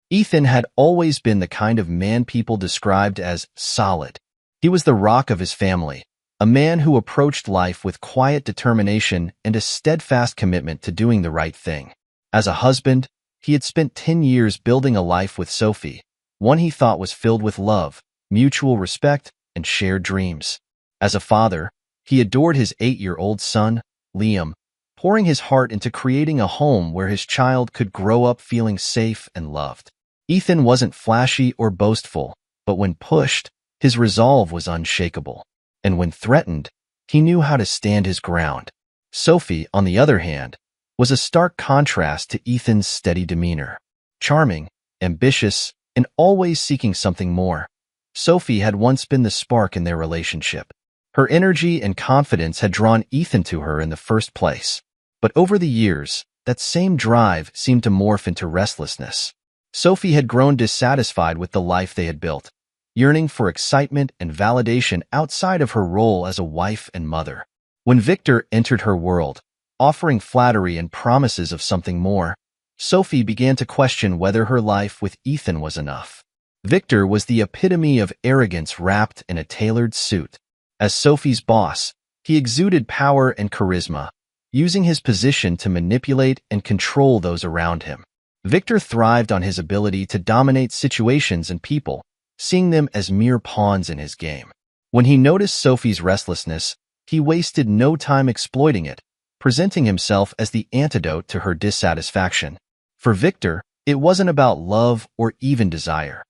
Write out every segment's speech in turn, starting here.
Ethan had always been the kind of man people described as solid. He was the rock of his family, a man who approached life with quiet determination and a steadfast commitment to doing the right thing. As a husband, he had spent 10 years building a life with Sophie, one he thought was filled with love, mutual respect, and shared dreams. As a father, he adored his 8-year-old son, Liam, pouring his heart into creating a home where his child could grow up feeling safe and loved. Ethan wasn't flashy or boastful, but when pushed, his resolve was unshakable. And when threatened, he knew how to stand his ground. Sophie, on the other hand, was a stark contrast to Ethan's steady demeanor. Charming, ambitious, and always seeking something more, Sophie had once been the spark in their relationship. Her energy and confidence had drawn Ethan to her in the first place. But over the years, that same drive seemed to morph into restlessness. Sophie had grown dissatisfied with the life they had built, yearning for excitement and validation outside of her role as a wife and mother. When Victor entered her world, offering flattery and promises of something more, Sophie began to question whether her life with Ethan was enough. Victor was the epitome of arrogance wrapped in a tailored suit. As Sophie's boss, he exuded power and charisma, using his position to manipulate and control those around him. Victor thrived on his ability to dominate situations and people, seeing them as mere pawns in his game. When he noticed Sophie's restlessness, he wasted no time exploiting it, presenting himself as the antidote to her dissatisfaction. For Victor, it wasn't about love or even desire.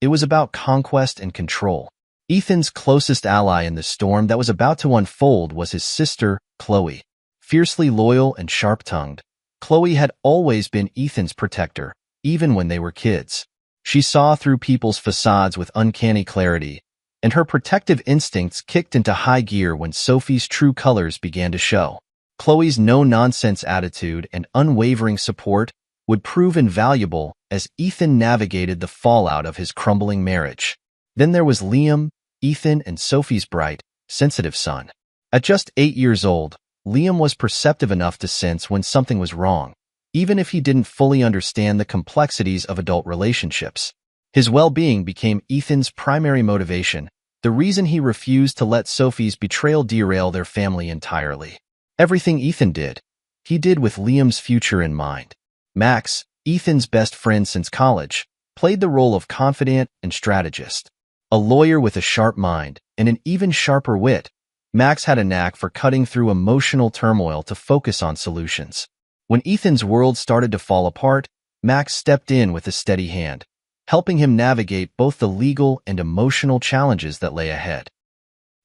It was about conquest and control. Ethan's closest ally in the storm that was about to unfold was his sister, Chloe. Fiercely loyal and sharp-tongued, Chloe had always been Ethan's protector, even when they were kids. She saw through people's facades with uncanny clarity, and her protective instincts kicked into high gear when Sophie's true colors began to show. Chloe's no-nonsense attitude and unwavering support would prove invaluable as Ethan navigated the fallout of his crumbling marriage. Then there was Liam, Ethan and Sophie's bright, sensitive son. At just 8 years old, Liam was perceptive enough to sense when something was wrong, even if he didn't fully understand the complexities of adult relationships. His well-being became Ethan's primary motivation, the reason he refused to let Sophie's betrayal derail their family entirely. Everything Ethan did, he did with Liam's future in mind. Max, Ethan's best friend since college, played the role of confidant and strategist. A lawyer with a sharp mind and an even sharper wit, Max had a knack for cutting through emotional turmoil to focus on solutions. When Ethan's world started to fall apart, Max stepped in with a steady hand, helping him navigate both the legal and emotional challenges that lay ahead.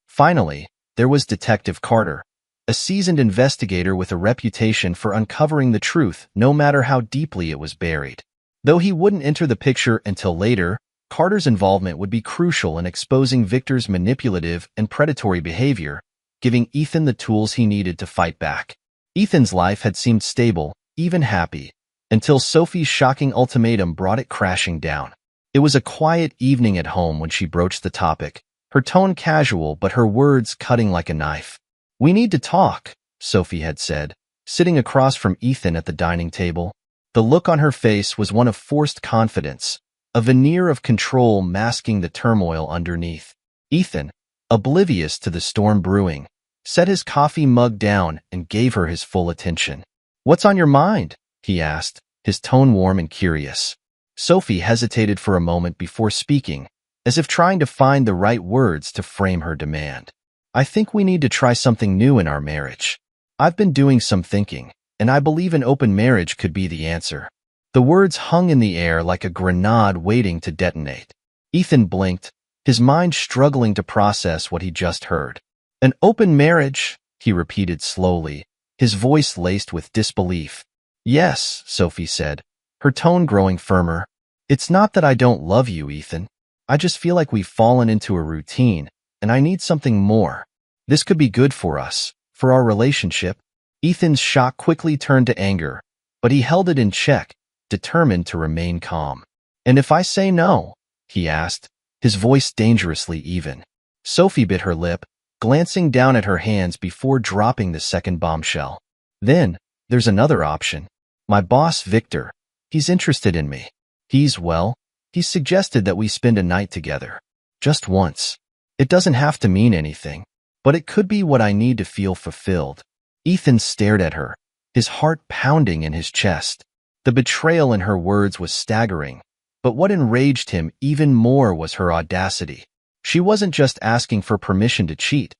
Finally, there was Detective Carter, a seasoned investigator with a reputation for uncovering the truth no matter how deeply it was buried. Though he wouldn't enter the picture until later, Carter's involvement would be crucial in exposing Victor's manipulative and predatory behavior, giving Ethan the tools he needed to fight back. Ethan's life had seemed stable, even happy, until Sophie's shocking ultimatum brought it crashing down. It was a quiet evening at home when she broached the topic, her tone casual but her words cutting like a knife. "We need to talk," Sophie had said, sitting across from Ethan at the dining table. The look on her face was one of forced confidence, a veneer of control masking the turmoil underneath. Ethan, oblivious to the storm brewing, set his coffee mug down and gave her his full attention. "What's on your mind?" he asked, his tone warm and curious. Sophie hesitated for a moment before speaking, as if trying to find the right words to frame her demand. "I think we need to try something new in our marriage. I've been doing some thinking, and I believe an open marriage could be the answer." The words hung in the air like a grenade waiting to detonate. Ethan blinked, his mind struggling to process what he just heard. "An open marriage?" he repeated slowly, his voice laced with disbelief. "Yes," Sophie said, her tone growing firmer. "It's not that I don't love you, Ethan. I just feel like we've fallen into a routine, and I need something more. This could be good for us, for our relationship." Ethan's shock quickly turned to anger, but he held it in check, determined to remain calm. "And if I say no?" he asked, his voice dangerously even. Sophie bit her lip, glancing down at her hands before dropping the second bombshell. "Then, there's another option. My boss, Victor, he's interested in me. He suggested that we spend a night together. Just once. It doesn't have to mean anything, but it could be what I need to feel fulfilled. Ethan stared at her, his heart pounding in his chest. The betrayal in her words was staggering, but what enraged him even more was her audacity. She wasn't just asking for permission to cheat.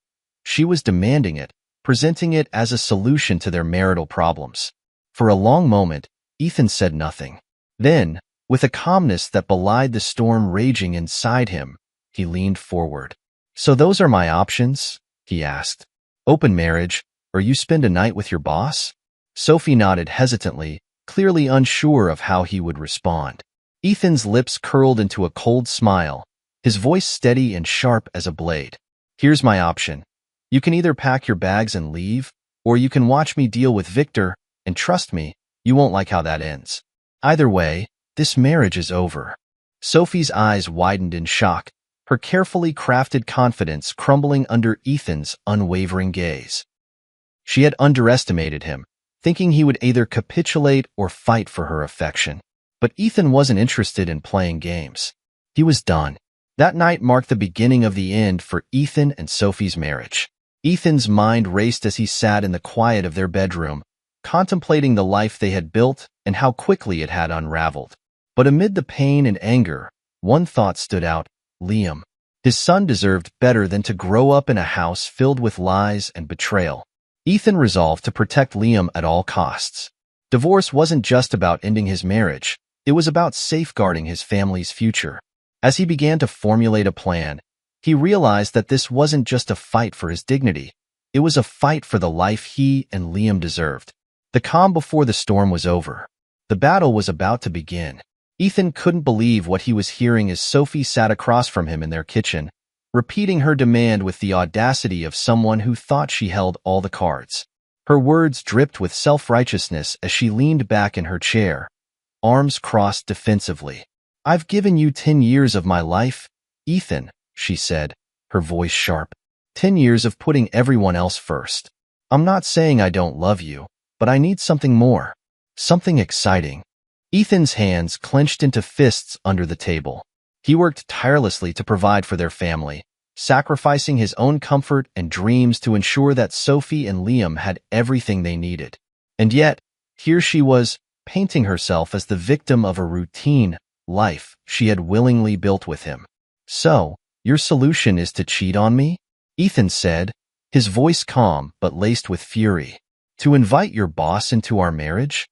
She was demanding it, presenting it as a solution to their marital problems. For a long moment, Ethan said nothing. Then, with a calmness that belied the storm raging inside him, he leaned forward. "So those are my options?" he asked. "Open marriage, or you spend a night with your boss?" Sophie nodded hesitantly, clearly unsure of how he would respond. Ethan's lips curled into a cold smile, his voice steady and sharp as a blade. "Here's my option. You can either pack your bags and leave, or you can watch me deal with Victor, and trust me, you won't like how that ends. Either way, this marriage is over." Sophie's eyes widened in shock, her carefully crafted confidence crumbling under Ethan's unwavering gaze. She had underestimated him, thinking he would either capitulate or fight for her affection. But Ethan wasn't interested in playing games. He was done. That night marked the beginning of the end for Ethan and Sophie's marriage. Ethan's mind raced as he sat in the quiet of their bedroom, contemplating the life they had built and how quickly it had unraveled. But amid the pain and anger, one thought stood out: Liam. His son deserved better than to grow up in a house filled with lies and betrayal. Ethan resolved to protect Liam at all costs. Divorce wasn't just about ending his marriage, it was about safeguarding his family's future. As he began to formulate a plan, he realized that this wasn't just a fight for his dignity, it was a fight for the life he and Liam deserved. The calm before the storm was over. The battle was about to begin. Ethan couldn't believe what he was hearing as Sophie sat across from him in their kitchen, repeating her demand with the audacity of someone who thought she held all the cards. Her words dripped with self-righteousness as she leaned back in her chair, arms crossed defensively. "I've given you 10 years of my life, Ethan," she said, her voice sharp. 10 years of putting everyone else first. I'm not saying I don't love you, but I need something more. Something exciting. Ethan's hands clenched into fists under the table. He worked tirelessly to provide for their family, sacrificing his own comfort and dreams to ensure that Sophie and Liam had everything they needed. And yet, here she was, painting herself as the victim of a routine life she had willingly built with him. "So, your solution is to cheat on me?" Ethan said, his voice calm but laced with fury. "To invite your boss into our marriage?"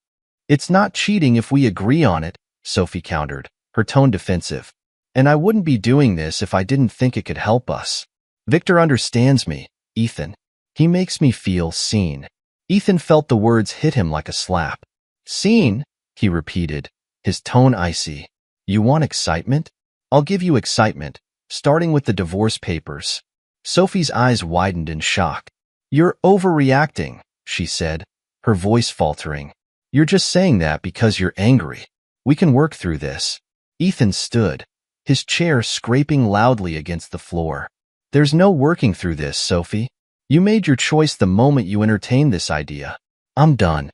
"It's not cheating if we agree on it," Sophie countered, her tone defensive. "And I wouldn't be doing this if I didn't think it could help us. Victor understands me, Ethan. He makes me feel seen." Ethan felt the words hit him like a slap. "Seen?" he repeated, his tone icy. "You want excitement? I'll give you excitement, starting with the divorce papers." Sophie's eyes widened in shock. "You're overreacting," she said, her voice faltering. "You're just saying that because you're angry. We can work through this." Ethan stood, his chair scraping loudly against the floor. "There's no working through this, Sophie. You made your choice the moment you entertained this idea. I'm done."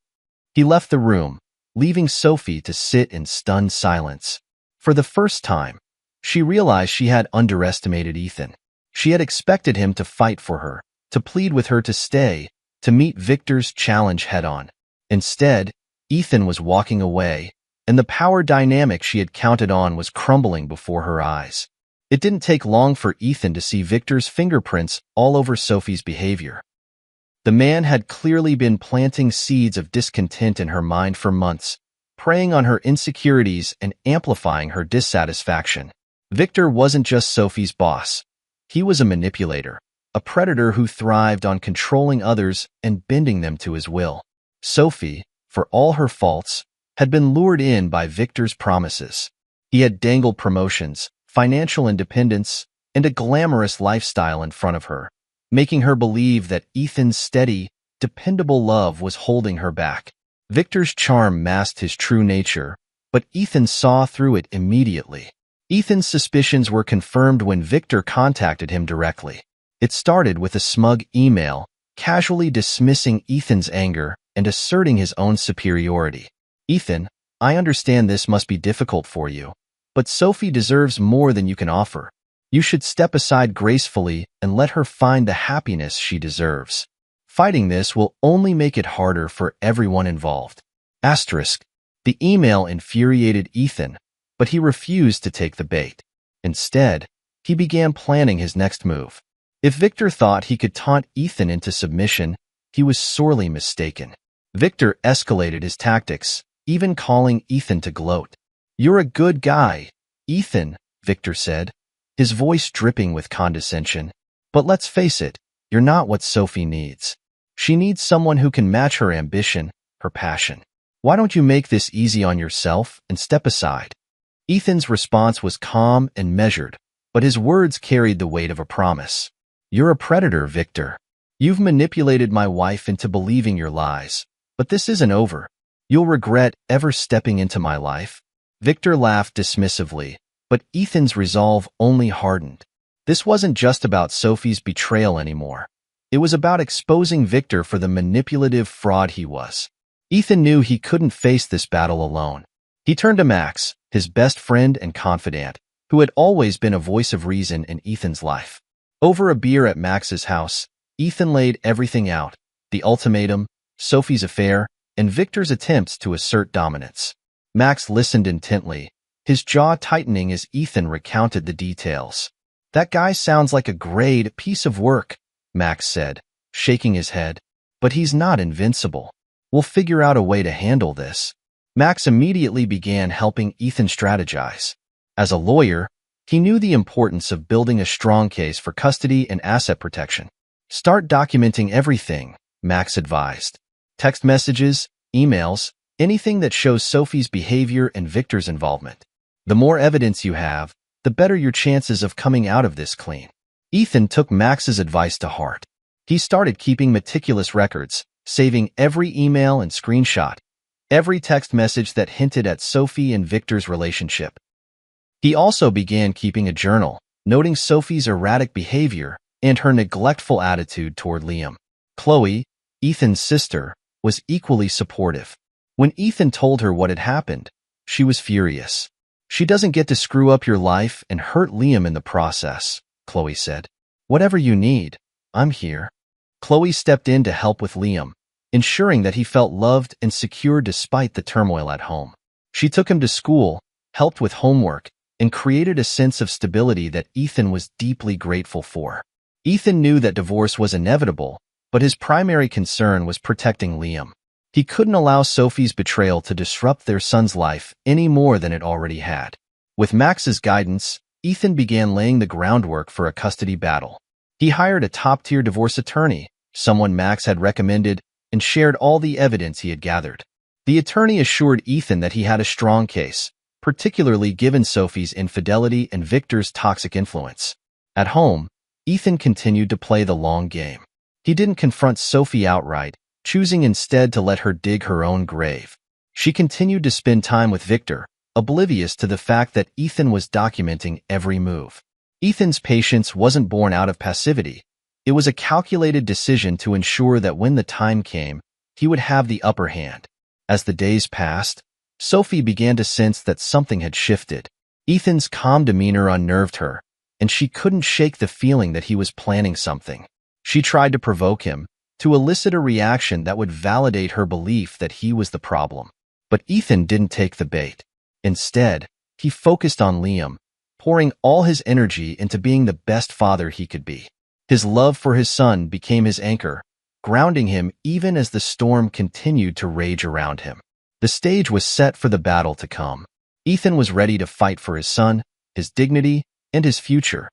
He left the room, leaving Sophie to sit in stunned silence. For the first time, she realized she had underestimated Ethan. She had expected him to fight for her, to plead with her to stay, to meet Victor's challenge head-on. Instead, Ethan was walking away, and the power dynamic she had counted on was crumbling before her eyes. It didn't take long for Ethan to see Victor's fingerprints all over Sophie's behavior. The man had clearly been planting seeds of discontent in her mind for months, preying on her insecurities and amplifying her dissatisfaction. Victor wasn't just Sophie's boss. He was a manipulator, a predator who thrived on controlling others and bending them to his will. Sophie, for all her faults, had been lured in by Victor's promises. He had dangled promotions, financial independence, and a glamorous lifestyle in front of her, making her believe that Ethan's steady, dependable love was holding her back. Victor's charm masked his true nature, but Ethan saw through it immediately. Ethan's suspicions were confirmed when Victor contacted him directly. It started with a smug email, casually dismissing Ethan's anger and asserting his own superiority. "Ethan, I understand this must be difficult for you, but Sophie deserves more than you can offer. You should step aside gracefully and let her find the happiness she deserves. Fighting this will only make it harder for everyone involved. Asterisk. The email infuriated Ethan, but he refused to take the bait. Instead, he began planning his next move. If Victor thought he could taunt Ethan into submission, he was sorely mistaken. Victor escalated his tactics, even calling Ethan to gloat. "You're a good guy, Ethan," Victor said, his voice dripping with condescension. "But let's face it, you're not what Sophie needs. She needs someone who can match her ambition, her passion. Why don't you make this easy on yourself and step aside?" Ethan's response was calm and measured, but his words carried the weight of a promise. "You're a predator, Victor. You've manipulated my wife into believing your lies, but this isn't over. You'll regret ever stepping into my life." Victor laughed dismissively, but Ethan's resolve only hardened. This wasn't just about Sophie's betrayal anymore. It was about exposing Victor for the manipulative fraud he was. Ethan knew he couldn't face this battle alone. He turned to Max, his best friend and confidant, who had always been a voice of reason in Ethan's life. Over a beer at Max's house, Ethan laid everything out: the ultimatum, Sophie's affair, and Victor's attempts to assert dominance. Max listened intently, his jaw tightening as Ethan recounted the details. "That guy sounds like a great piece of work," Max said, shaking his head. "But he's not invincible. We'll figure out a way to handle this." Max immediately began helping Ethan strategize. As a lawyer, he knew the importance of building a strong case for custody and asset protection. "Start documenting everything," Max advised. "Text messages, emails, anything that shows Sophie's behavior and Victor's involvement. The more evidence you have, the better your chances of coming out of this clean." Ethan took Max's advice to heart. He started keeping meticulous records, saving every email and screenshot, every text message that hinted at Sophie and Victor's relationship. He also began keeping a journal, noting Sophie's erratic behavior and her neglectful attitude toward Liam. Chloe, Ethan's sister, was equally supportive. When Ethan told her what had happened, she was furious. "She doesn't get to screw up your life and hurt Liam in the process," Chloe said. "Whatever you need, I'm here." Chloe stepped in to help with Liam, ensuring that he felt loved and secure despite the turmoil at home. She took him to school, helped with homework, and created a sense of stability that Ethan was deeply grateful for. Ethan knew that divorce was inevitable, but his primary concern was protecting Liam. He couldn't allow Sophie's betrayal to disrupt their son's life any more than it already had. With Max's guidance, Ethan began laying the groundwork for a custody battle. He hired a top-tier divorce attorney, someone Max had recommended, and shared all the evidence he had gathered. The attorney assured Ethan that he had a strong case, particularly given Sophie's infidelity and Victor's toxic influence. At home, Ethan continued to play the long game. He didn't confront Sophie outright, choosing instead to let her dig her own grave. She continued to spend time with Victor, oblivious to the fact that Ethan was documenting every move. Ethan's patience wasn't born out of passivity. It was a calculated decision to ensure that when the time came, he would have the upper hand. As the days passed, Sophie began to sense that something had shifted. Ethan's calm demeanor unnerved her, and she couldn't shake the feeling that he was planning something. She tried to provoke him, to elicit a reaction that would validate her belief that he was the problem. But Ethan didn't take the bait. Instead, he focused on Liam, pouring all his energy into being the best father he could be. His love for his son became his anchor, grounding him even as the storm continued to rage around him. The stage was set for the battle to come. Ethan was ready to fight for his son, his dignity, and his future.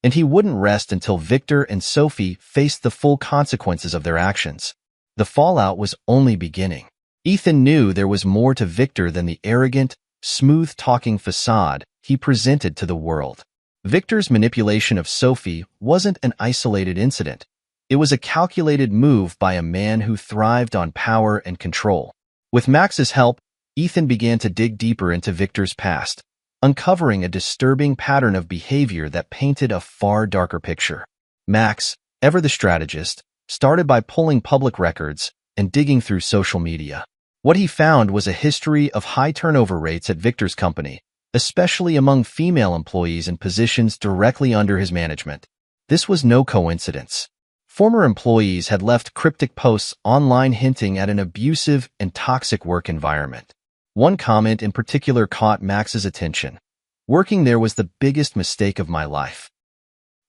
And he wouldn't rest until Victor and Sophie faced the full consequences of their actions. The fallout was only beginning. Ethan knew there was more to Victor than the arrogant, smooth-talking facade he presented to the world. Victor's manipulation of Sophie wasn't an isolated incident. It was a calculated move by a man who thrived on power and control. With Max's help, Ethan began to dig deeper into Victor's past, uncovering a disturbing pattern of behavior that painted a far darker picture. Max, ever the strategist, started by pulling public records and digging through social media. What he found was a history of high turnover rates at Victor's company, especially among female employees in positions directly under his management. This was no coincidence. Former employees had left cryptic posts online hinting at an abusive and toxic work environment. One comment in particular caught Max's attention. "Working there was the biggest mistake of my life.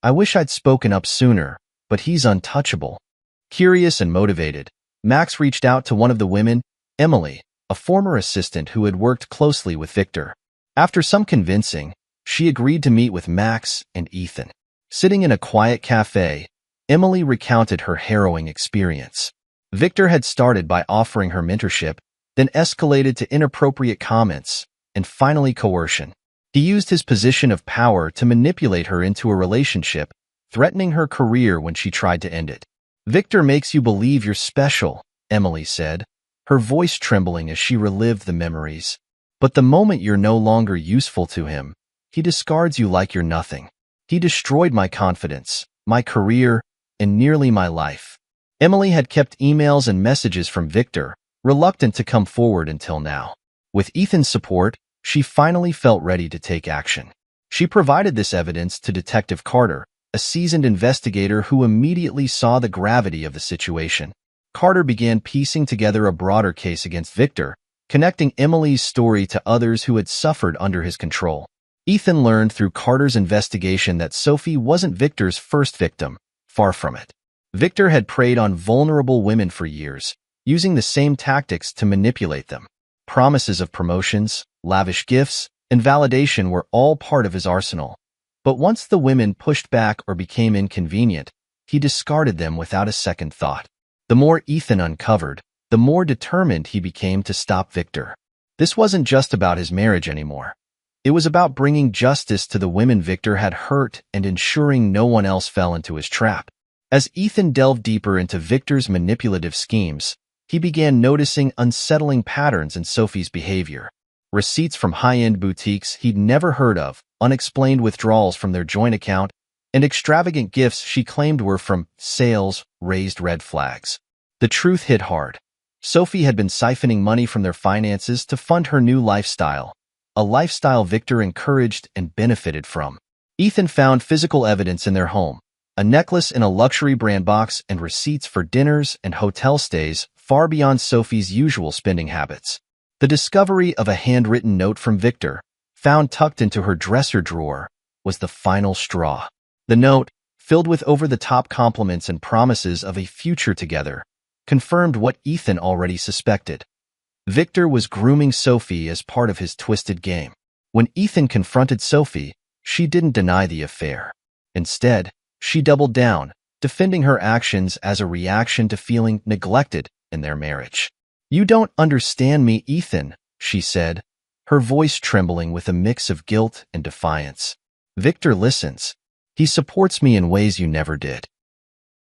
I wish I'd spoken up sooner, but he's untouchable." Curious and motivated, Max reached out to one of the women, Emily, a former assistant who had worked closely with Victor. After some convincing, she agreed to meet with Max and Ethan. Sitting in a quiet cafe, Emily recounted her harrowing experience. Victor had started by offering her mentorship, then escalated to inappropriate comments, and finally coercion. He used his position of power to manipulate her into a relationship, threatening her career when she tried to end it. "Victor makes you believe you're special," Emily said, her voice trembling as she relived the memories. "But the moment you're no longer useful to him, he discards you like you're nothing. He destroyed my confidence, my career, and nearly my life." Emily had kept emails and messages from Victor, reluctant to come forward until now. With Ethan's support, she finally felt ready to take action. She provided this evidence to Detective Carter, a seasoned investigator who immediately saw the gravity of the situation. Carter began piecing together a broader case against Victor, connecting Emily's story to others who had suffered under his control. Ethan learned through Carter's investigation that Sophie wasn't Victor's first victim, far from it. Victor had preyed on vulnerable women for years, using the same tactics to manipulate them. Promises of promotions, lavish gifts, and validation were all part of his arsenal. But once the women pushed back or became inconvenient, he discarded them without a second thought. The more Ethan uncovered, the more determined he became to stop Victor. This wasn't just about his marriage anymore. It was about bringing justice to the women Victor had hurt and ensuring no one else fell into his trap. As Ethan delved deeper into Victor's manipulative schemes, he began noticing unsettling patterns in Sophie's behavior. Receipts from high-end boutiques he'd never heard of, unexplained withdrawals from their joint account, and extravagant gifts she claimed were from sales raised red flags. The truth hit hard. Sophie had been siphoning money from their finances to fund her new lifestyle, a lifestyle Victor encouraged and benefited from. Ethan found physical evidence in their home, a necklace in a luxury brand box and receipts for dinners and hotel stays far beyond Sophie's usual spending habits. The discovery of a handwritten note from Victor, found tucked into her dresser drawer, was the final straw. The note, filled with over-the-top compliments and promises of a future together, confirmed what Ethan already suspected. Victor was grooming Sophie as part of his twisted game. When Ethan confronted Sophie, she didn't deny the affair. Instead, she doubled down, defending her actions as a reaction to feeling neglected in their marriage. "You don't understand me, Ethan," she said, her voice trembling with a mix of guilt and defiance. "Victor listens. He supports me in ways you never did."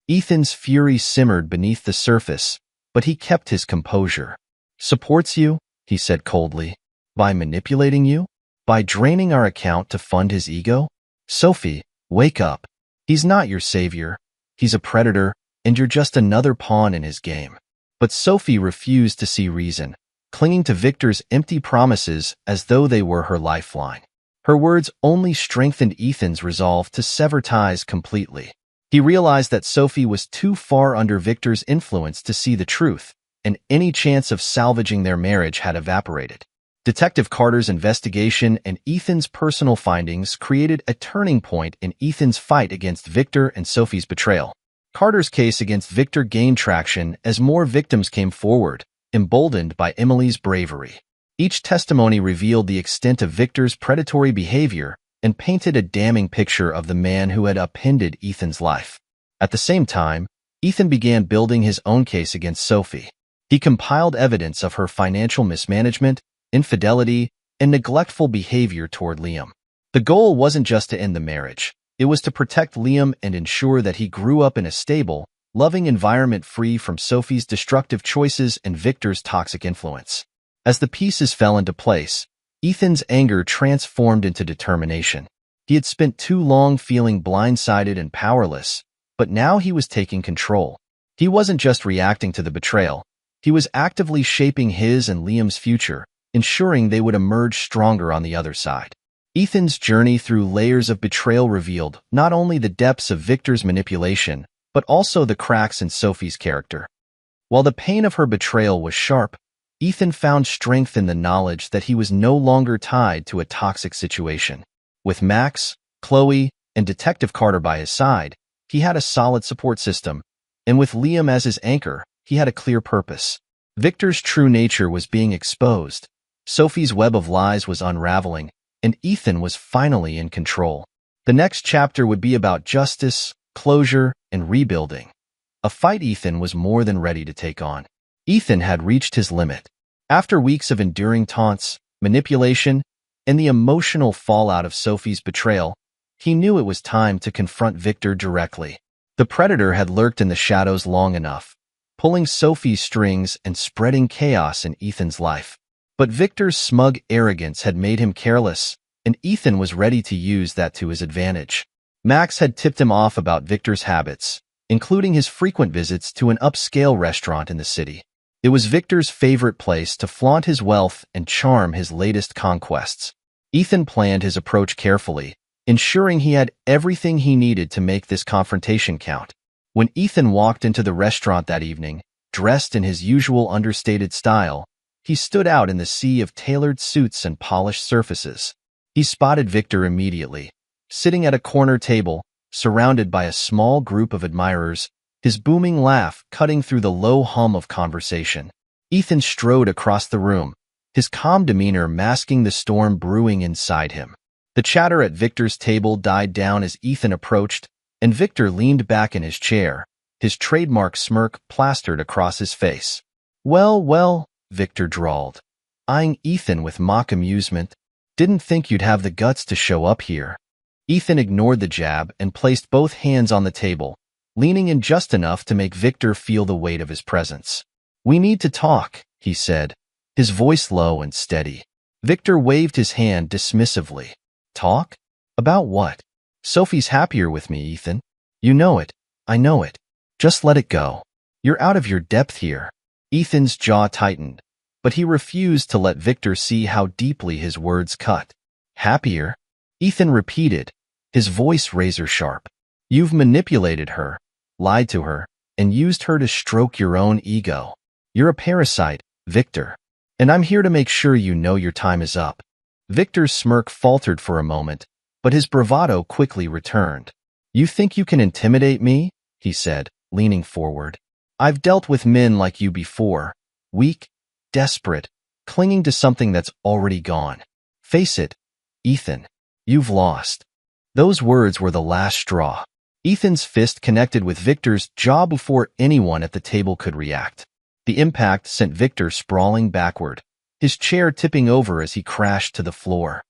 Ethan's fury simmered beneath the surface, but he kept his composure. "Supports you?" he said coldly. "By manipulating you? By draining our account to fund his ego? Sophie, wake up. He's not your savior. He's a predator, and you're just another pawn in his game." But Sophie refused to see reason, clinging to Victor's empty promises as though they were her lifeline. Her words only strengthened Ethan's resolve to sever ties completely. He realized that Sophie was too far under Victor's influence to see the truth, and any chance of salvaging their marriage had evaporated. Detective Carter's investigation and Ethan's personal findings created a turning point in Ethan's fight against Victor and Sophie's betrayal. Carter's case against Victor gained traction as more victims came forward, emboldened by Emily's bravery. Each testimony revealed the extent of Victor's predatory behavior and painted a damning picture of the man who had upended Ethan's life. At the same time, Ethan began building his own case against Sophie. He compiled evidence of her financial mismanagement, infidelity, and neglectful behavior toward Liam. The goal wasn't just to end the marriage. It was to protect Liam and ensure that he grew up in a stable, loving environment free from Sophie's destructive choices and Victor's toxic influence. As the pieces fell into place, Ethan's anger transformed into determination. He had spent too long feeling blindsided and powerless, but now he was taking control. He wasn't just reacting to the betrayal. He was actively shaping his and Liam's future, ensuring they would emerge stronger on the other side. Ethan's journey through layers of betrayal revealed not only the depths of Victor's manipulation, but also the cracks in Sophie's character. While the pain of her betrayal was sharp, Ethan found strength in the knowledge that he was no longer tied to a toxic situation. With Max, Chloe, and Detective Carter by his side, he had a solid support system, and with Liam as his anchor, he had a clear purpose. Victor's true nature was being exposed, Sophie's web of lies was unraveling, and Ethan was finally in control. The next chapter would be about justice, closure, and rebuilding. A fight Ethan was more than ready to take on. Ethan had reached his limit. After weeks of enduring taunts, manipulation, and the emotional fallout of Sophie's betrayal, he knew it was time to confront Victor directly. The predator had lurked in the shadows long enough, pulling Sophie's strings and spreading chaos in Ethan's life. But Victor's smug arrogance had made him careless, and Ethan was ready to use that to his advantage. Max had tipped him off about Victor's habits, including his frequent visits to an upscale restaurant in the city. It was Victor's favorite place to flaunt his wealth and charm his latest conquests. Ethan planned his approach carefully, ensuring he had everything he needed to make this confrontation count. When Ethan walked into the restaurant that evening, dressed in his usual understated style, he stood out in the sea of tailored suits and polished surfaces. He spotted Victor immediately, sitting at a corner table, surrounded by a small group of admirers, his booming laugh cutting through the low hum of conversation. Ethan strode across the room, his calm demeanor masking the storm brewing inside him. The chatter at Victor's table died down as Ethan approached, and Victor leaned back in his chair, his trademark smirk plastered across his face. Well, Victor drawled, eyeing Ethan with mock amusement. Didn't think you'd have the guts to show up here. Ethan ignored the jab and placed both hands on the table, leaning in just enough to make Victor feel the weight of his presence. We need to talk, he said, his voice low and steady. Victor waved his hand dismissively. Talk? About what? Sophie's happier with me, Ethan. You know it. I know it. Just let it go. You're out of your depth here. Ethan's jaw tightened, but he refused to let Victor see how deeply his words cut. Happier? Ethan repeated, his voice razor-sharp. You've manipulated her, lied to her, and used her to stroke your own ego. You're a parasite, Victor. And I'm here to make sure you know your time is up. Victor's smirk faltered for a moment, but his bravado quickly returned. You think you can intimidate me? He said, leaning forward. I've dealt with men like you before, weak, desperate, clinging to something that's already gone. Face it, Ethan, you've lost. Those words were the last straw. Ethan's fist connected with Victor's jaw before anyone at the table could react. The impact sent Victor sprawling backward, his chair tipping over as he crashed to the floor.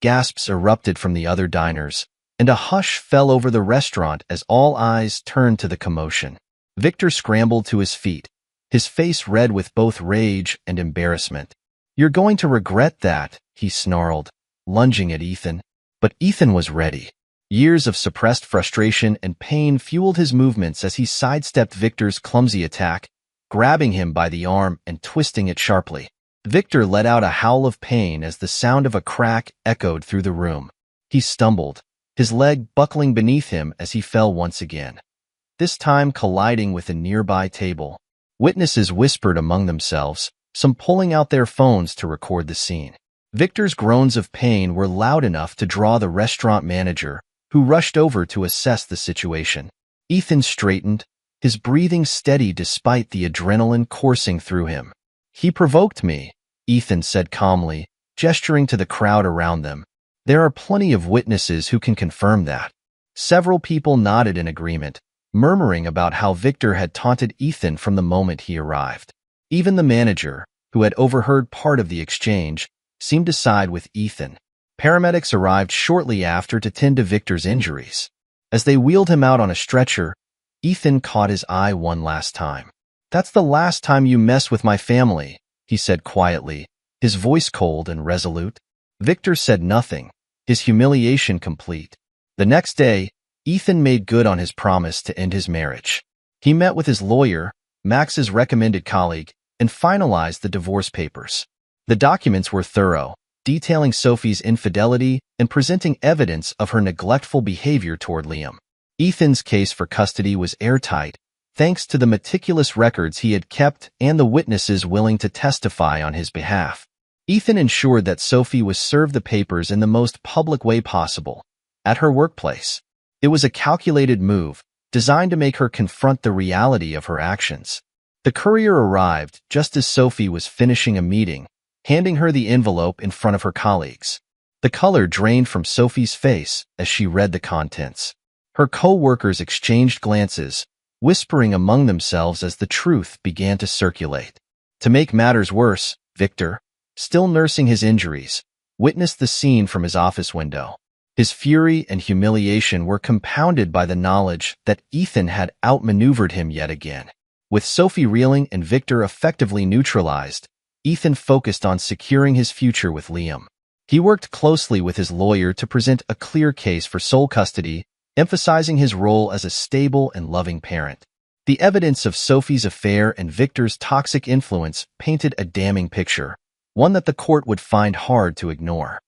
Gasps erupted from the other diners, and a hush fell over the restaurant as all eyes turned to the commotion. Victor scrambled to his feet, his face red with both rage and embarrassment. You're going to regret that, he snarled, lunging at Ethan. But Ethan was ready. Years of suppressed frustration and pain fueled his movements as he sidestepped Victor's clumsy attack, grabbing him by the arm and twisting it sharply. Victor let out a howl of pain as the sound of a crack echoed through the room. He stumbled, his leg buckling beneath him as he fell once again, this time colliding with a nearby table. Witnesses whispered among themselves, some pulling out their phones to record the scene. Victor's groans of pain were loud enough to draw the restaurant manager, who rushed over to assess the situation. Ethan straightened, his breathing steady despite the adrenaline coursing through him. He provoked me, Ethan said calmly, gesturing to the crowd around them. There are plenty of witnesses who can confirm that. Several people nodded in agreement, murmuring about how Victor had taunted Ethan from the moment he arrived. Even the manager, who had overheard part of the exchange, seemed to side with Ethan. Paramedics arrived shortly after to tend to Victor's injuries. As they wheeled him out on a stretcher, Ethan caught his eye one last time. That's the last time you mess with my family, he said quietly, his voice cold and resolute. Victor said nothing, his humiliation complete. The next day, Ethan made good on his promise to end his marriage. He met with his lawyer, Max's recommended colleague, and finalized the divorce papers. The documents were thorough, detailing Sophie's infidelity and presenting evidence of her neglectful behavior toward Liam. Ethan's case for custody was airtight, thanks to the meticulous records he had kept and the witnesses willing to testify on his behalf. Ethan ensured that Sophie was served the papers in the most public way possible, at her workplace. It was a calculated move, designed to make her confront the reality of her actions. The courier arrived just as Sophie was finishing a meeting, handing her the envelope in front of her colleagues. The color drained from Sophie's face as she read the contents. Her co-workers exchanged glances, whispering among themselves as the truth began to circulate. To make matters worse, Victor, still nursing his injuries, witnessed the scene from his office window. His fury and humiliation were compounded by the knowledge that Ethan had outmaneuvered him yet again. With Sophie reeling and Victor effectively neutralized, Ethan focused on securing his future with Liam. He worked closely with his lawyer to present a clear case for sole custody, emphasizing his role as a stable and loving parent. The evidence of Sophie's affair and Victor's toxic influence painted a damning picture, one that the court would find hard to ignore.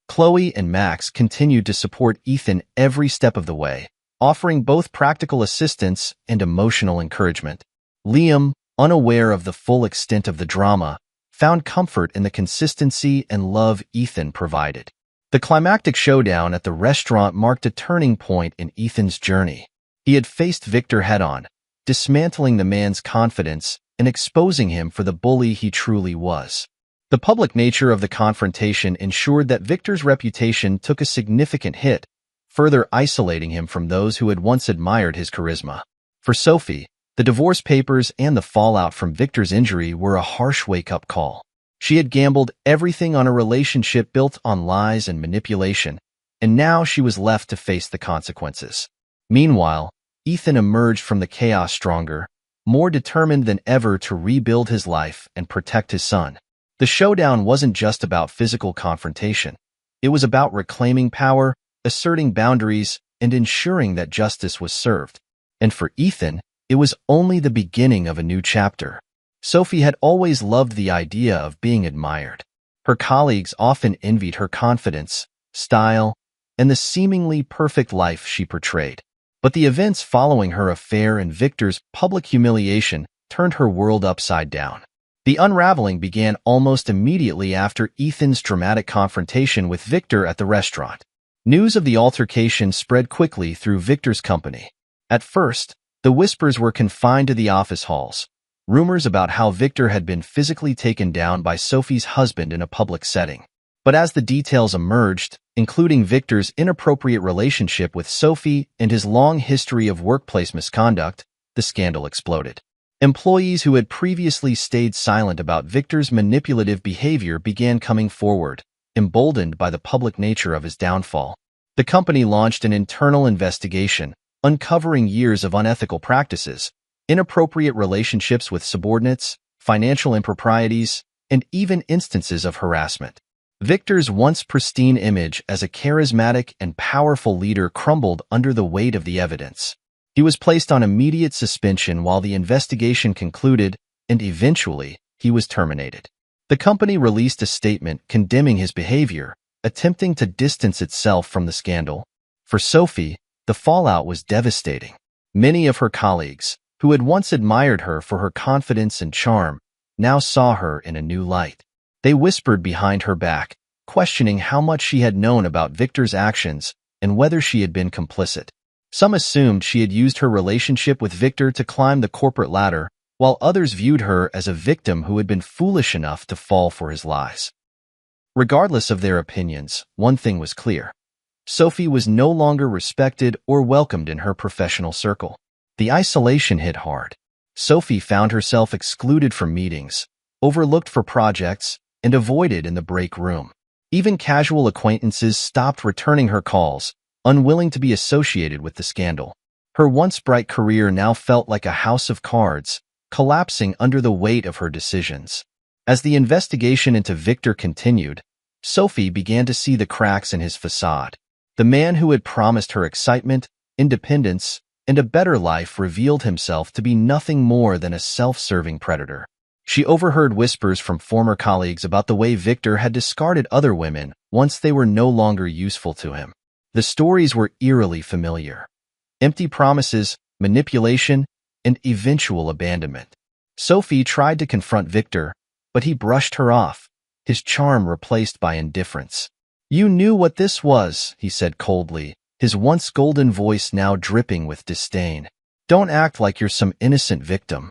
Chloe and Max continued to support Ethan every step of the way, offering both practical assistance and emotional encouragement. Liam, unaware of the full extent of the drama, found comfort in the consistency and love Ethan provided. The climactic showdown at the restaurant marked a turning point in Ethan's journey. He had faced Victor head-on, dismantling the man's confidence and exposing him for the bully he truly was. The public nature of the confrontation ensured that Victor's reputation took a significant hit, further isolating him from those who had once admired his charisma. For Sophie, the divorce papers and the fallout from Victor's injury were a harsh wake-up call. She had gambled everything on a relationship built on lies and manipulation, and now she was left to face the consequences. Meanwhile, Ethan emerged from the chaos stronger, more determined than ever to rebuild his life and protect his son. The showdown wasn't just about physical confrontation. It was about reclaiming power, asserting boundaries, and ensuring that justice was served. And for Ethan, it was only the beginning of a new chapter. Sophie had always loved the idea of being admired. Her colleagues often envied her confidence, style, and the seemingly perfect life she portrayed. But the events following her affair and Victor's public humiliation turned her world upside down. The unraveling began almost immediately after Ethan's dramatic confrontation with Victor at the restaurant. News of the altercation spread quickly through Victor's company. At first, the whispers were confined to the office halls, rumors about how Victor had been physically taken down by Sophie's husband in a public setting. But as the details emerged, including Victor's inappropriate relationship with Sophie and his long history of workplace misconduct, the scandal exploded. Employees who had previously stayed silent about Victor's manipulative behavior began coming forward, emboldened by the public nature of his downfall. The company launched an internal investigation, uncovering years of unethical practices, inappropriate relationships with subordinates, financial improprieties, and even instances of harassment. Victor's once pristine image as a charismatic and powerful leader crumbled under the weight of the evidence. He was placed on immediate suspension while the investigation concluded, and eventually, he was terminated. The company released a statement condemning his behavior, attempting to distance itself from the scandal. For Sophie, the fallout was devastating. Many of her colleagues, who had once admired her for her confidence and charm, now saw her in a new light. They whispered behind her back, questioning how much she had known about Victor's actions and whether she had been complicit. Some assumed she had used her relationship with Victor to climb the corporate ladder, while others viewed her as a victim who had been foolish enough to fall for his lies. Regardless of their opinions, one thing was clear. Sophie was no longer respected or welcomed in her professional circle. The isolation hit hard. Sophie found herself excluded from meetings, overlooked for projects, and avoided in the break room. Even casual acquaintances stopped returning her calls, unwilling to be associated with the scandal. Her once bright career now felt like a house of cards, collapsing under the weight of her decisions. As the investigation into Victor continued, Sophie began to see the cracks in his facade. The man who had promised her excitement, independence, and a better life revealed himself to be nothing more than a self-serving predator. She overheard whispers from former colleagues about the way Victor had discarded other women once they were no longer useful to him. The stories were eerily familiar. Empty promises, manipulation, and eventual abandonment. Sophie tried to confront Victor, but he brushed her off, his charm replaced by indifference. "You knew what this was," he said coldly, his once golden voice now dripping with disdain. "Don't act like you're some innocent victim."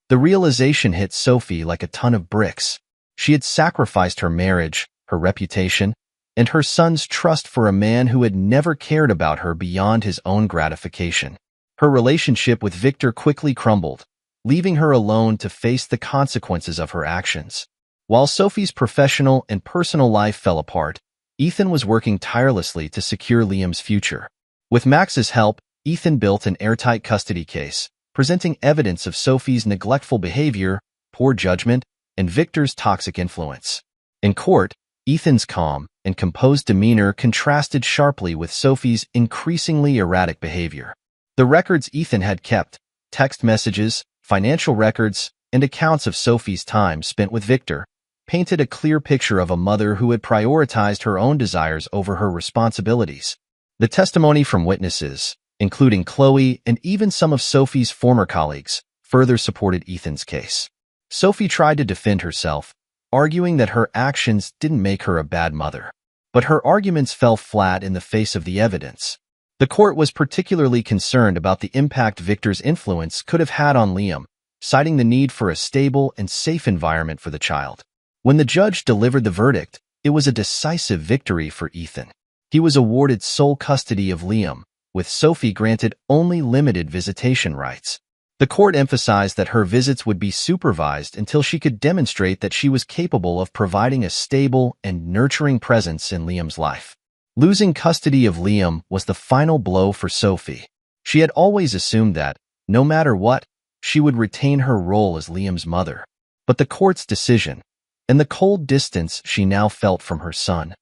The realization hit Sophie like a ton of bricks. She had sacrificed her marriage, her reputation, and her son's trust for a man who had never cared about her beyond his own gratification. Her relationship with Victor quickly crumbled, leaving her alone to face the consequences of her actions. While Sophie's professional and personal life fell apart, Ethan was working tirelessly to secure Liam's future. With Max's help, Ethan built an airtight custody case, presenting evidence of Sophie's neglectful behavior, poor judgment, and Victor's toxic influence. In court, Ethan's calm and composed demeanor contrasted sharply with Sophie's increasingly erratic behavior. The records Ethan had kept, text messages, financial records, and accounts of Sophie's time spent with Victor, painted a clear picture of a mother who had prioritized her own desires over her responsibilities. The testimony from witnesses, including Chloe and even some of Sophie's former colleagues, further supported Ethan's case. Sophie tried to defend herself, arguing that her actions didn't make her a bad mother. But her arguments fell flat in the face of the evidence. The court was particularly concerned about the impact Victor's influence could have had on Liam, citing the need for a stable and safe environment for the child. When the judge delivered the verdict, it was a decisive victory for Ethan. He was awarded sole custody of Liam, with Sophie granted only limited visitation rights. The court emphasized that her visits would be supervised until she could demonstrate that she was capable of providing a stable and nurturing presence in Liam's life. Losing custody of Liam was the final blow for Sophie. She had always assumed that, no matter what, she would retain her role as Liam's mother. But the court's decision, and the cold distance she now felt from her son,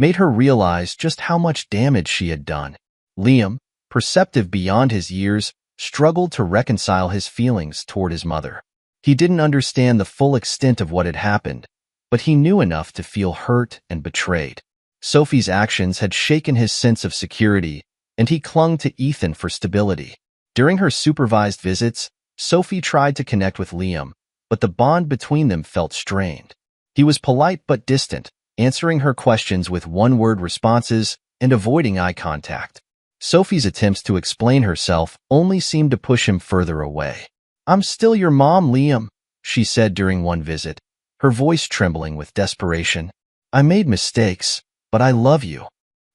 made her realize just how much damage she had done. Liam, perceptive beyond his years, struggled to reconcile his feelings toward his mother. He didn't understand the full extent of what had happened, but he knew enough to feel hurt and betrayed. Sophie's actions had shaken his sense of security, and he clung to Ethan for stability. During her supervised visits, Sophie tried to connect with Liam, but the bond between them felt strained. He was polite but distant, answering her questions with one-word responses and avoiding eye contact. Sophie's attempts to explain herself only seemed to push him further away. "I'm still your mom, Liam," she said during one visit, her voice trembling with desperation. "I made mistakes, but I love you."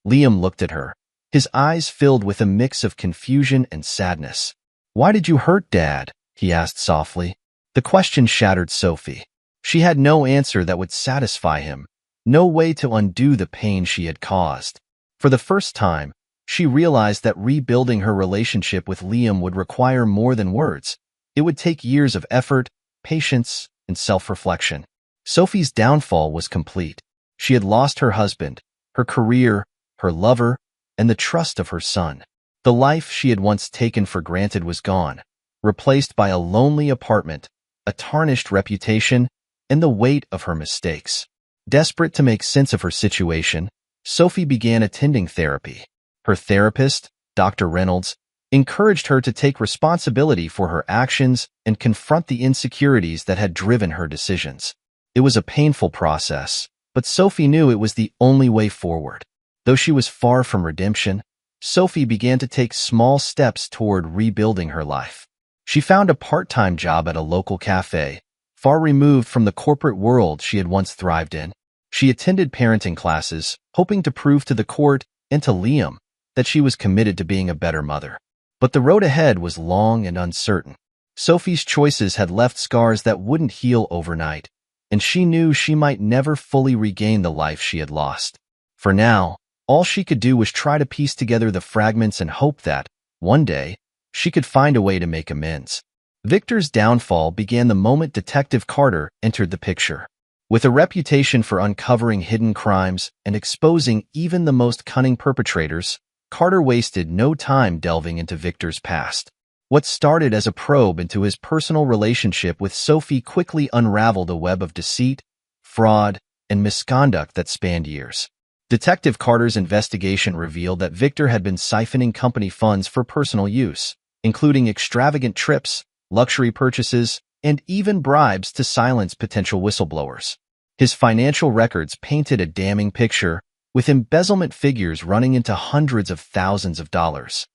Liam looked at her, his eyes filled with a mix of confusion and sadness. "Why did you hurt Dad?" he asked softly. The question shattered Sophie. She had no answer that would satisfy him, no way to undo the pain she had caused. For the first time, she realized that rebuilding her relationship with Liam would require more than words. It would take years of effort, patience, and self-reflection. Sophie's downfall was complete. She had lost her husband, her career, her lover, and the trust of her son. The life she had once taken for granted was gone, replaced by a lonely apartment, a tarnished reputation, and the weight of her mistakes. Desperate to make sense of her situation, Sophie began attending therapy. Her therapist, Dr. Reynolds, encouraged her to take responsibility for her actions and confront the insecurities that had driven her decisions. It was a painful process, but Sophie knew it was the only way forward. Though she was far from redemption, Sophie began to take small steps toward rebuilding her life. She found a part-time job at a local cafe, far removed from the corporate world she had once thrived in. She attended parenting classes, hoping to prove to the court and to Liam that she was committed to being a better mother. But the road ahead was long and uncertain. Sophie's choices had left scars that wouldn't heal overnight, and she knew she might never fully regain the life she had lost. For now, all she could do was try to piece together the fragments and hope that, one day, she could find a way to make amends. Victor's downfall began the moment Detective Carter entered the picture. With a reputation for uncovering hidden crimes and exposing even the most cunning perpetrators, Carter wasted no time delving into Victor's past. What started as a probe into his personal relationship with Sophie quickly unraveled a web of deceit, fraud, and misconduct that spanned years. Detective Carter's investigation revealed that Victor had been siphoning company funds for personal use, including extravagant trips, luxury purchases, and even bribes to silence potential whistleblowers. His financial records painted a damning picture, with embezzlement figures running into hundreds of thousands of dollars.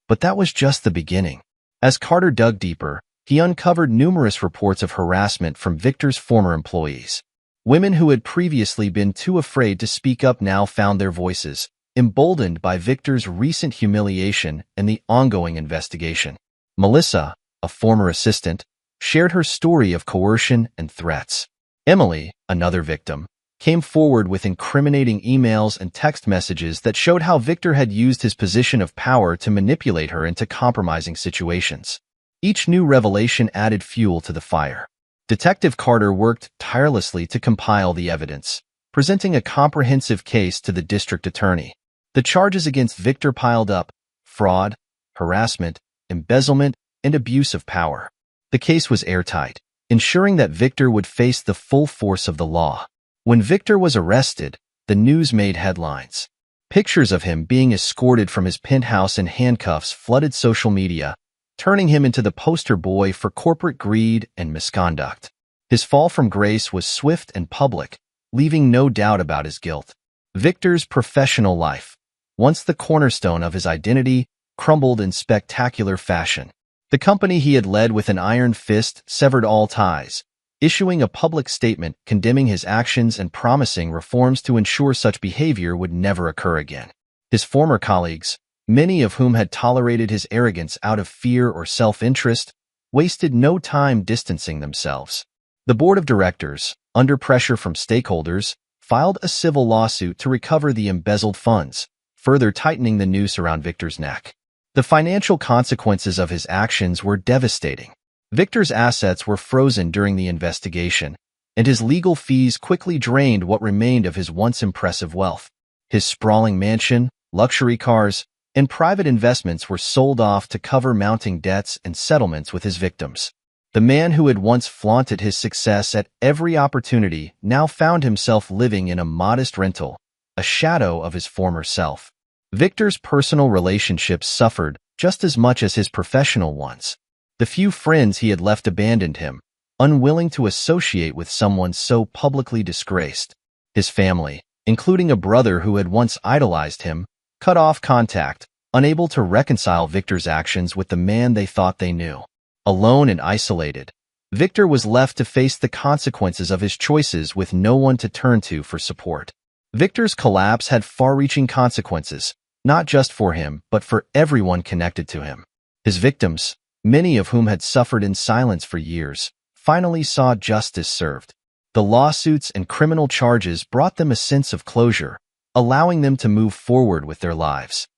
But that was just the beginning. As Carter dug deeper, he uncovered numerous reports of harassment from Victor's former employees. Women who had previously been too afraid to speak up now found their voices, emboldened by Victor's recent humiliation and the ongoing investigation. Melissa, a former assistant, shared her story of coercion and threats. Emily, another victim, came forward with incriminating emails and text messages that showed how Victor had used his position of power to manipulate her into compromising situations. Each new revelation added fuel to the fire. Detective Carter worked tirelessly to compile the evidence, presenting a comprehensive case to the district attorney. The charges against Victor piled up: fraud, harassment, embezzlement, and abuse of power. The case was airtight, ensuring that Victor would face the full force of the law. When Victor was arrested, the news made headlines. Pictures of him being escorted from his penthouse in handcuffs flooded social media, turning him into the poster boy for corporate greed and misconduct. His fall from grace was swift and public, leaving no doubt about his guilt. Victor's professional life, once the cornerstone of his identity, crumbled in spectacular fashion. The company he had led with an iron fist severed all ties, issuing a public statement condemning his actions and promising reforms to ensure such behavior would never occur again. His former colleagues, many of whom had tolerated his arrogance out of fear or self-interest, wasted no time distancing themselves. The board of directors, under pressure from stakeholders, filed a civil lawsuit to recover the embezzled funds, further tightening the noose around Victor's neck. The financial consequences of his actions were devastating. Victor's assets were frozen during the investigation, and his legal fees quickly drained what remained of his once impressive wealth. His sprawling mansion, luxury cars, and private investments were sold off to cover mounting debts and settlements with his victims. The man who had once flaunted his success at every opportunity now found himself living in a modest rental, a shadow of his former self. Victor's personal relationships suffered just as much as his professional ones. The few friends he had left abandoned him, unwilling to associate with someone so publicly disgraced. His family, including a brother who had once idolized him, cut off contact, unable to reconcile Victor's actions with the man they thought they knew. Alone and isolated, Victor was left to face the consequences of his choices with no one to turn to for support. Victor's collapse had far-reaching consequences, not just for him, but for everyone connected to him. His victims, many of whom had suffered in silence for years, finally saw justice served. The lawsuits and criminal charges brought them a sense of closure, allowing them to move forward with their lives.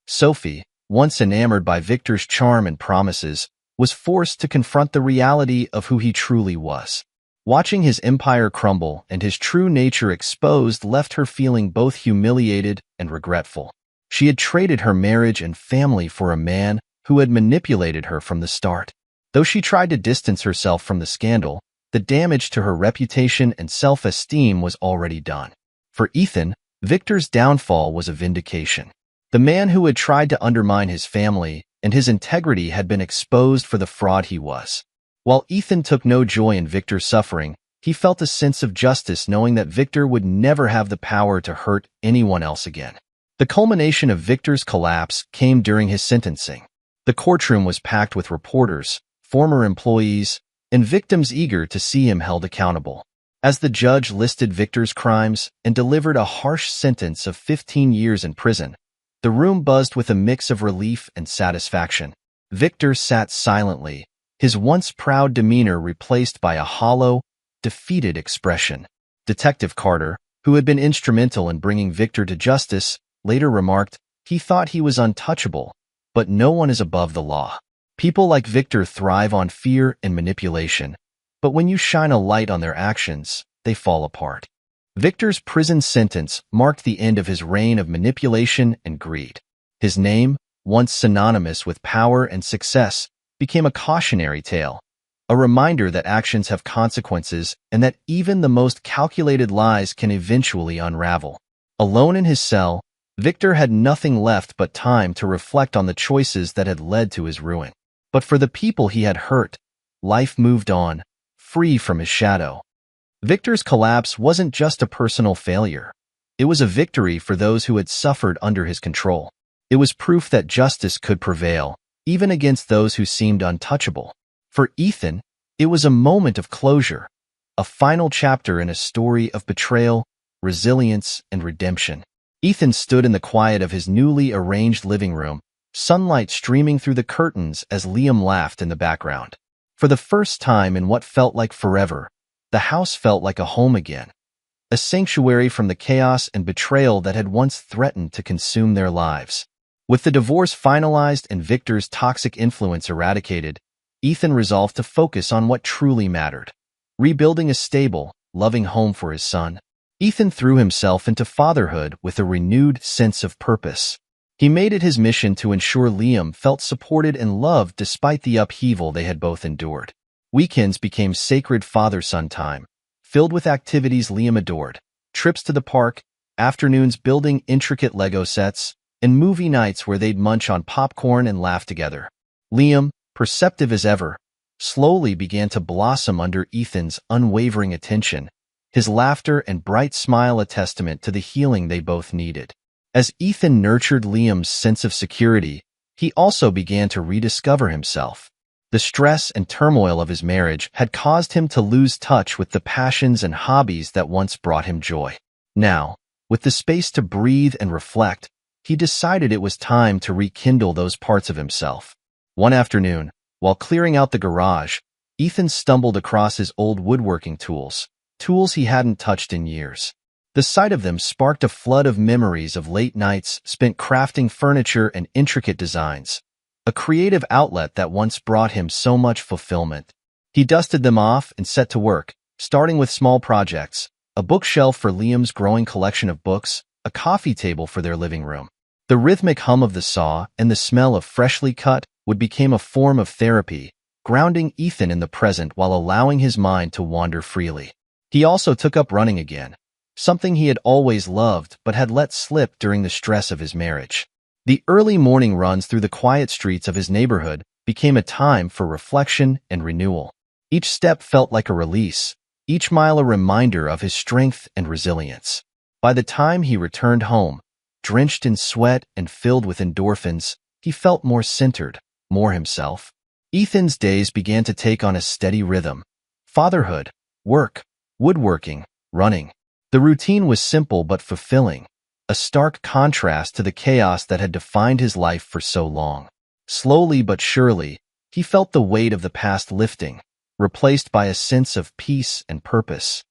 Sophie, once enamored by Victor's charm and promises, was forced to confront the reality of who he truly was. Watching his empire crumble and his true nature exposed left her feeling both humiliated and regretful. She had traded her marriage and family for a man who had manipulated her from the start. Though she tried to distance herself from the scandal, the damage to her reputation and self-esteem was already done. For Ethan, Victor's downfall was a vindication. The man who had tried to undermine his family and his integrity had been exposed for the fraud he was. While Ethan took no joy in Victor's suffering, he felt a sense of justice knowing that Victor would never have the power to hurt anyone else again. The culmination of Victor's collapse came during his sentencing. The courtroom was packed with reporters, former employees, and victims eager to see him held accountable. As the judge listed Victor's crimes and delivered a harsh sentence of 15 years in prison, the room buzzed with a mix of relief and satisfaction. Victor sat silently, his once proud demeanor replaced by a hollow, defeated expression. Detective Carter, who had been instrumental in bringing Victor to justice, later remarked, "He thought he was untouchable, but no one is above the law. People like Victor thrive on fear and manipulation, but when you shine a light on their actions, they fall apart." Victor's prison sentence marked the end of his reign of manipulation and greed. His name, once synonymous with power and success, became a cautionary tale, a reminder that actions have consequences and that even the most calculated lies can eventually unravel. Alone in his cell, Victor had nothing left but time to reflect on the choices that had led to his ruin. But for the people he had hurt, life moved on, free from his shadow. Victor's collapse wasn't just a personal failure. It was a victory for those who had suffered under his control. It was proof that justice could prevail, even against those who seemed untouchable. For Ethan, it was a moment of closure, a final chapter in a story of betrayal, resilience, and redemption. Ethan stood in the quiet of his newly arranged living room, sunlight streaming through the curtains as Liam laughed in the background. For the first time in what felt like forever, the house felt like a home again, a sanctuary from the chaos and betrayal that had once threatened to consume their lives. With the divorce finalized and Victor's toxic influence eradicated, Ethan resolved to focus on what truly mattered, rebuilding a stable, loving home for his son. Ethan threw himself into fatherhood with a renewed sense of purpose. He made it his mission to ensure Liam felt supported and loved despite the upheaval they had both endured. Weekends became sacred father-son time, filled with activities Liam adored, trips to the park, afternoons building intricate Lego sets, and movie nights where they'd munch on popcorn and laugh together. Liam, perceptive as ever, slowly began to blossom under Ethan's unwavering attention, his laughter and bright smile a testament to the healing they both needed. As Ethan nurtured Liam's sense of security, he also began to rediscover himself. The stress and turmoil of his marriage had caused him to lose touch with the passions and hobbies that once brought him joy. Now, with the space to breathe and reflect, he decided it was time to rekindle those parts of himself. One afternoon, while clearing out the garage, Ethan stumbled across his old woodworking tools he hadn't touched in years. The sight of them sparked a flood of memories of late nights spent crafting furniture and intricate designs, a creative outlet that once brought him so much fulfillment. He dusted them off and set to work, starting with small projects, a bookshelf for Liam's growing collection of books, a coffee table for their living room. The rhythmic hum of the saw and the smell of freshly cut wood became a form of therapy, grounding Ethan in the present while allowing his mind to wander freely. He also took up running again, something he had always loved but had let slip during the stress of his marriage. The early morning runs through the quiet streets of his neighborhood became a time for reflection and renewal. Each step felt like a release, each mile a reminder of his strength and resilience. By the time he returned home, drenched in sweat and filled with endorphins, he felt more centered, more himself. Ethan's days began to take on a steady rhythm. Fatherhood, work, woodworking, running. The routine was simple but fulfilling, a stark contrast to the chaos that had defined his life for so long. Slowly but surely, he felt the weight of the past lifting, replaced by a sense of peace and purpose.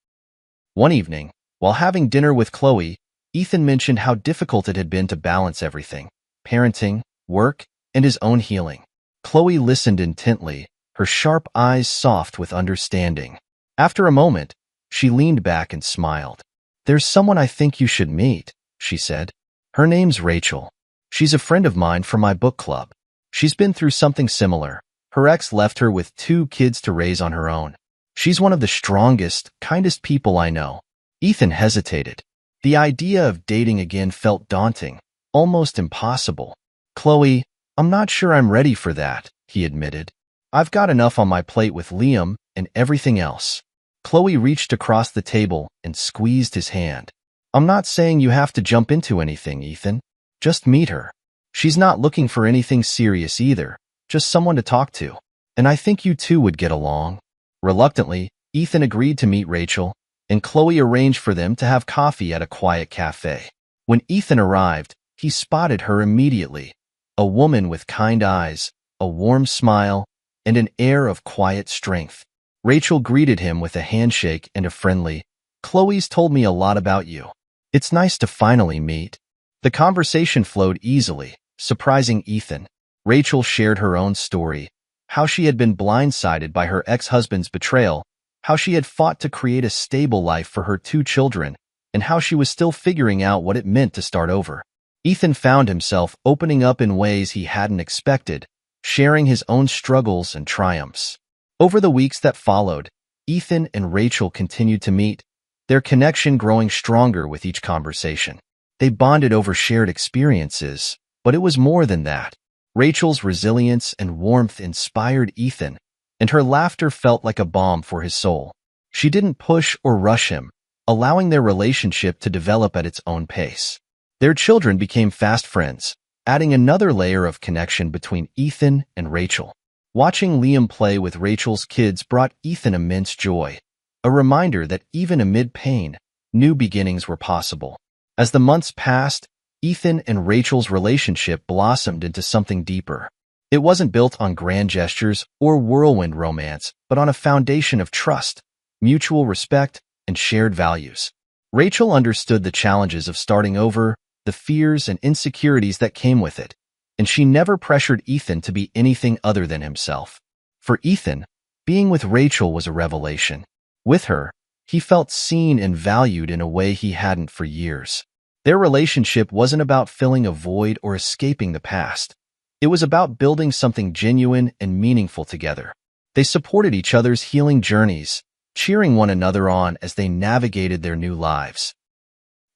One evening, while having dinner with Chloe, Ethan mentioned how difficult it had been to balance everything: parenting, work, and his own healing. Chloe listened intently, her sharp eyes soft with understanding. After a moment, she leaned back and smiled. "There's someone I think you should meet," she said. "Her name's Rachel. She's a friend of mine from my book club. She's been through something similar. Her ex left her with 2 kids to raise on her own. She's one of the strongest, kindest people I know." Ethan hesitated. The idea of dating again felt daunting, almost impossible. "Chloe, I'm not sure I'm ready for that," he admitted. "I've got enough on my plate with Liam and everything else." Chloe reached across the table and squeezed his hand. "I'm not saying you have to jump into anything, Ethan. Just meet her. She's not looking for anything serious either, just someone to talk to. And I think you two would get along." Reluctantly, Ethan agreed to meet Rachel, and Chloe arranged for them to have coffee at a quiet cafe. When Ethan arrived, he spotted her immediately, a woman with kind eyes, a warm smile, and an air of quiet strength. Rachel greeted him with a handshake and a friendly, "Chloe's told me a lot about you. It's nice to finally meet." The conversation flowed easily, surprising Ethan. Rachel shared her own story, how she had been blindsided by her ex-husband's betrayal, how she had fought to create a stable life for her 2 children, and how she was still figuring out what it meant to start over. Ethan found himself opening up in ways he hadn't expected, sharing his own struggles and triumphs. Over the weeks that followed, Ethan and Rachel continued to meet, their connection growing stronger with each conversation. They bonded over shared experiences, but it was more than that. Rachel's resilience and warmth inspired Ethan, and her laughter felt like a balm for his soul. She didn't push or rush him, allowing their relationship to develop at its own pace. Their children became fast friends, adding another layer of connection between Ethan and Rachel. Watching Liam play with Rachel's kids brought Ethan immense joy, a reminder that even amid pain, new beginnings were possible. As the months passed, Ethan and Rachel's relationship blossomed into something deeper. It wasn't built on grand gestures or whirlwind romance, but on a foundation of trust, mutual respect, and shared values. Rachel understood the challenges of starting over, the fears and insecurities that came with it, and she never pressured Ethan to be anything other than himself. For Ethan, being with Rachel was a revelation. With her, he felt seen and valued in a way he hadn't for years. Their relationship wasn't about filling a void or escaping the past. It was about building something genuine and meaningful together. They supported each other's healing journeys, cheering one another on as they navigated their new lives.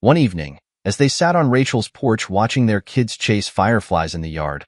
One evening, as they sat on Rachel's porch watching their kids chase fireflies in the yard,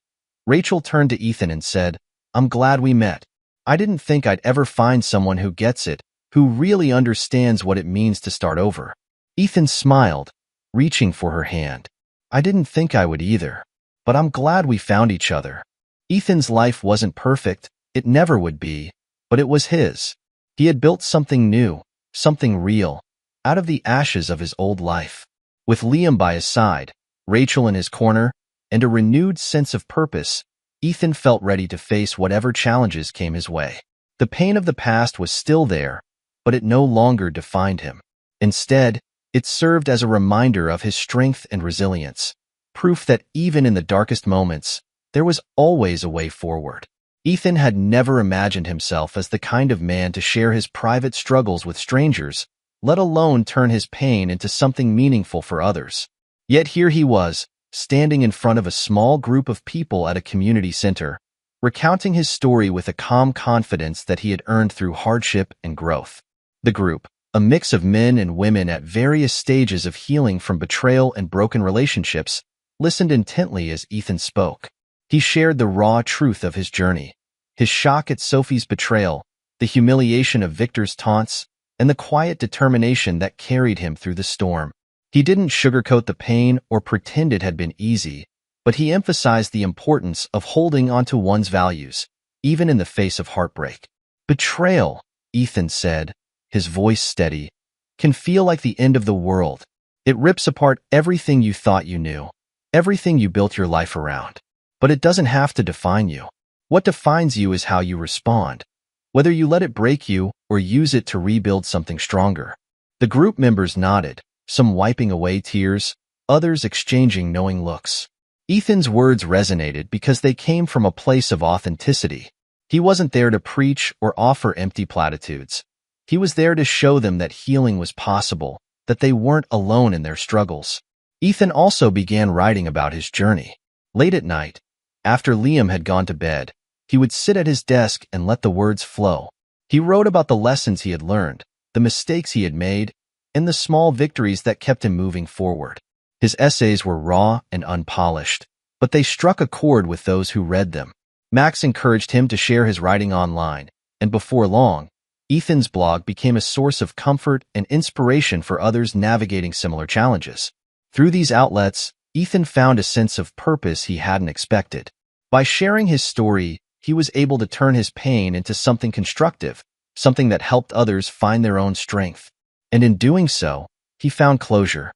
Rachel turned to Ethan and said, "I'm glad we met. I didn't think I'd ever find someone who gets it, who really understands what it means to start over." Ethan smiled, reaching for her hand. "I didn't think I would either, but I'm glad we found each other." Ethan's life wasn't perfect, it never would be, but it was his. He had built something new, something real, out of the ashes of his old life. With Liam by his side, Rachel in his corner, and a renewed sense of purpose, Ethan felt ready to face whatever challenges came his way. The pain of the past was still there, but it no longer defined him. Instead, it served as a reminder of his strength and resilience, proof that even in the darkest moments, there was always a way forward. Ethan had never imagined himself as the kind of man to share his private struggles with strangers, let alone turn his pain into something meaningful for others. Yet here he was, standing in front of a small group of people at a community center, recounting his story with a calm confidence that he had earned through hardship and growth. The group, a mix of men and women at various stages of healing from betrayal and broken relationships, listened intently as Ethan spoke. He shared the raw truth of his journey, his shock at Sophie's betrayal, the humiliation of Victor's taunts, and the quiet determination that carried him through the storm. He didn't sugarcoat the pain or pretend it had been easy, but he emphasized the importance of holding onto one's values, even in the face of heartbreak. "Betrayal," Ethan said, his voice steady, "can feel like the end of the world. It rips apart everything you thought you knew, everything you built your life around. But it doesn't have to define you. What defines you is how you respond, whether you let it break you or use it to rebuild something stronger." The group members nodded, some wiping away tears, others exchanging knowing looks. Ethan's words resonated because they came from a place of authenticity. He wasn't there to preach or offer empty platitudes. He was there to show them that healing was possible, that they weren't alone in their struggles. Ethan also began writing about his journey. Late at night, after Liam had gone to bed, he would sit at his desk and let the words flow. He wrote about the lessons he had learned, the mistakes he had made, and the small victories that kept him moving forward. His essays were raw and unpolished, but they struck a chord with those who read them. Max encouraged him to share his writing online, and before long, Ethan's blog became a source of comfort and inspiration for others navigating similar challenges. Through these outlets, Ethan found a sense of purpose he hadn't expected. By sharing his story, he was able to turn his pain into something constructive, something that helped others find their own strength. And in doing so, he found closure.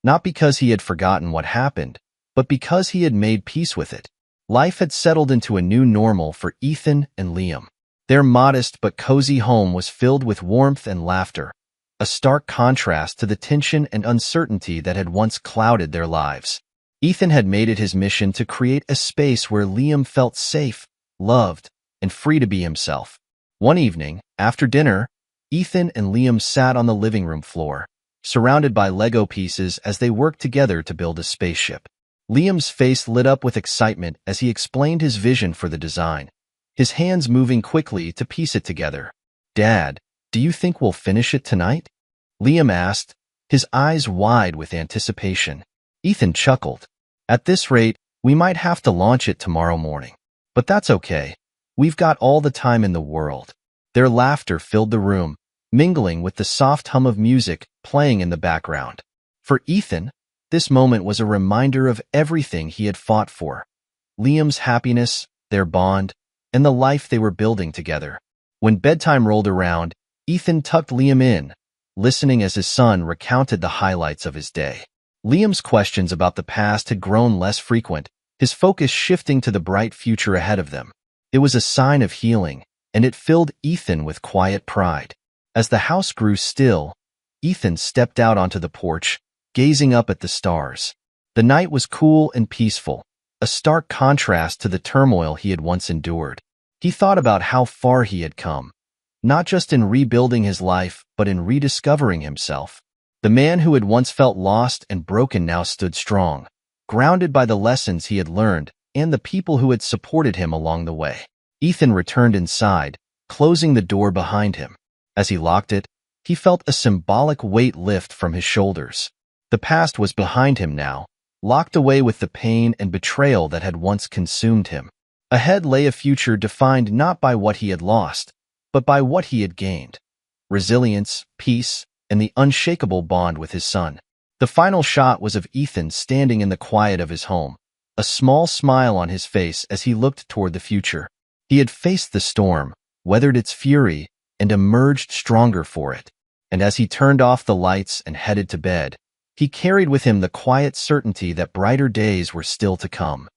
Not because he had forgotten what happened, but because he had made peace with it. Life had settled into a new normal for Ethan and Liam. Their modest but cozy home was filled with warmth and laughter, a stark contrast to the tension and uncertainty that had once clouded their lives. Ethan had made it his mission to create a space where Liam felt safe, loved, and free to be himself. One evening, after dinner, Ethan and Liam sat on the living room floor, surrounded by Lego pieces as they worked together to build a spaceship. Liam's face lit up with excitement as he explained his vision for the design, his hands moving quickly to piece it together. "Dad, do you think we'll finish it tonight?" Liam asked, his eyes wide with anticipation. Ethan chuckled. "At this rate, we might have to launch it tomorrow morning. But that's okay. We've got all the time in the world." Their laughter filled the room, mingling with the soft hum of music playing in the background. For Ethan, this moment was a reminder of everything he had fought for. Liam's happiness, their bond, and the life they were building together. When bedtime rolled around, Ethan tucked Liam in, listening as his son recounted the highlights of his day. Liam's questions about the past had grown less frequent, his focus shifting to the bright future ahead of them. It was a sign of healing, and it filled Ethan with quiet pride. As the house grew still, Ethan stepped out onto the porch, gazing up at the stars. The night was cool and peaceful, a stark contrast to the turmoil he had once endured. He thought about how far he had come, not just in rebuilding his life, but in rediscovering himself. The man who had once felt lost and broken now stood strong, grounded by the lessons he had learned and the people who had supported him along the way. Ethan returned inside, closing the door behind him. As he locked it, he felt a symbolic weight lift from his shoulders. The past was behind him now, locked away with the pain and betrayal that had once consumed him. Ahead lay a future defined not by what he had lost, but by what he had gained: resilience, peace, and the unshakable bond with his son. The final shot was of Ethan standing in the quiet of his home, a small smile on his face as he looked toward the future. He had faced the storm, weathered its fury, and emerged stronger for it. And as he turned off the lights and headed to bed, he carried with him the quiet certainty that brighter days were still to come.